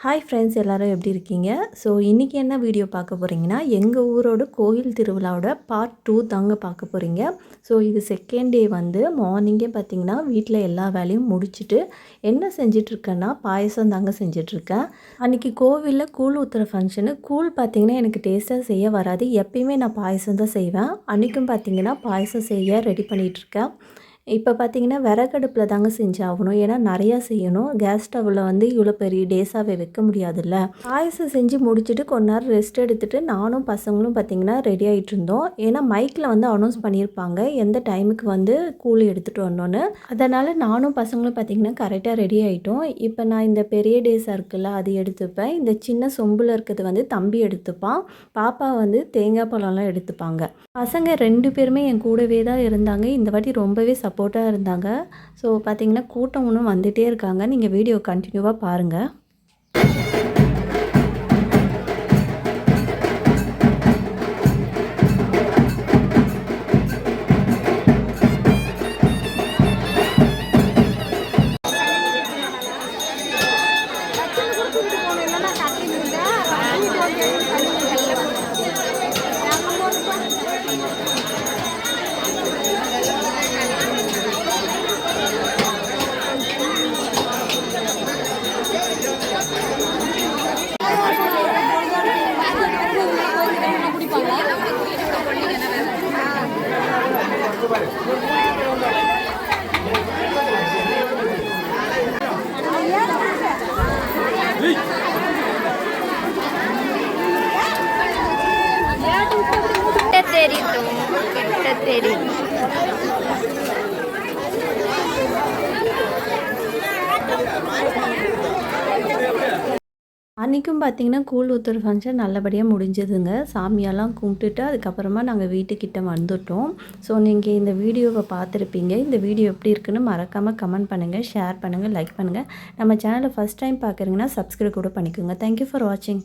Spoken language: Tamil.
ஹாய் ஃப்ரெண்ட்ஸ், எல்லோரும் எப்படி இருக்கீங்க? ஸோ இன்றைக்கி என்ன வீடியோ பார்க்க போகிறீங்கன்னா, எங்கள் ஊரோட கோயில் திருவிழாவோட பார்ட் 2 தாங்க பார்க்க போகிறீங்க. ஸோ இது செகண்ட் டே வந்து மார்னிங்கே பார்த்திங்கன்னா வீட்டில் எல்லா வேலையும் முடிச்சுட்டு என்ன செஞ்சிட்ருக்கேன்னா பாயசம் தாங்க செஞ்சிட்ருக்கேன். அன்றைக்கி கோவிலில் கூழ் ஊற்றுற ஃபங்க்ஷனு. கூழ் பார்த்திங்கன்னா எனக்கு டேஸ்ட்டாக செய்ய வராது. எப்பயுமே நான் பாயசம் தான் செய்வேன். அன்றைக்கும் பார்த்திங்கன்னா பாயசம் செய்ய ரெடி பண்ணிகிட்ருக்கேன். இப்போ பார்த்திங்கன்னா விறகடுப்பில் தாங்க செஞ்சாகணும். ஏன்னா நிறையா செய்யணும். கேஸ் ஸ்டவ்வில் வந்து இவ்வளோ பெரிய டேஸாகவே வைக்க முடியாதுல்ல. பாயசம் செஞ்சு முடிச்சுட்டு கொஞ்ச நேரம் ரெஸ்ட் எடுத்துகிட்டு நானும் பசங்களும் பார்த்திங்கன்னா ரெடி ஆகிட்டு இருந்தோம். ஏன்னா மைக்கில் வந்து அனௌன்ஸ் பண்ணியிருப்பாங்க எந்த டைமுக்கு வந்து கூலி எடுத்துகிட்டு வரணுன்னு. அதனால் நானும் பசங்களும் பார்த்திங்கன்னா கரெக்டாக ரெடி ஆகிட்டோம். இப்போ நான் இந்த பெரிய டேஸாக இருக்குல்ல அது எடுத்துப்பேன். இந்த சின்ன சொம்பில் இருக்கிறது வந்து தம்பி எடுத்துப்பான். பாப்பா வந்து தேங்காய் பழம்லாம் எடுத்துப்பாங்க. பசங்க 2 பேருமே என் கூடவே தான் இருந்தாங்க. இந்த வாட்டி ரொம்பவே சப்போர்ட்டாக இருந்தாங்க. ஸோ பார்த்திங்கன்னா கூட்டம் ஒன்றும் வந்துகிட்டே இருக்காங்க. நீங்கள் வீடியோ கண்டினியூவாக பாருங்கள். அன்றைக்கும் பார்த்திங்கன்னா கூழ் ஊற்றுற ஃபங்க்ஷன் நல்லபடியாக முடிஞ்சதுங்க. சாமியெல்லாம் கும்பிட்டுட்டு அதுக்கப்புறமா நாங்கள் வீட்டுக்கிட்ட வந்துட்டோம். ஸோ நீங்கள் இந்த வீடியோவை பார்த்துருப்பீங்க. இந்த வீடியோ எப்படி இருக்குன்னு மறக்காமல் கமெண்ட் பண்ணுங்கள், ஷேர் பண்ணுங்கள், லைக் பண்ணுங்கள். நம்ம சேனலை ஃபஸ்ட் டைம் பார்க்குறீங்கன்னா சப்ஸ்கிரைப் கூட பண்ணிக்கோங்க. தேங்க்யூ ஃபார் வாட்சிங்.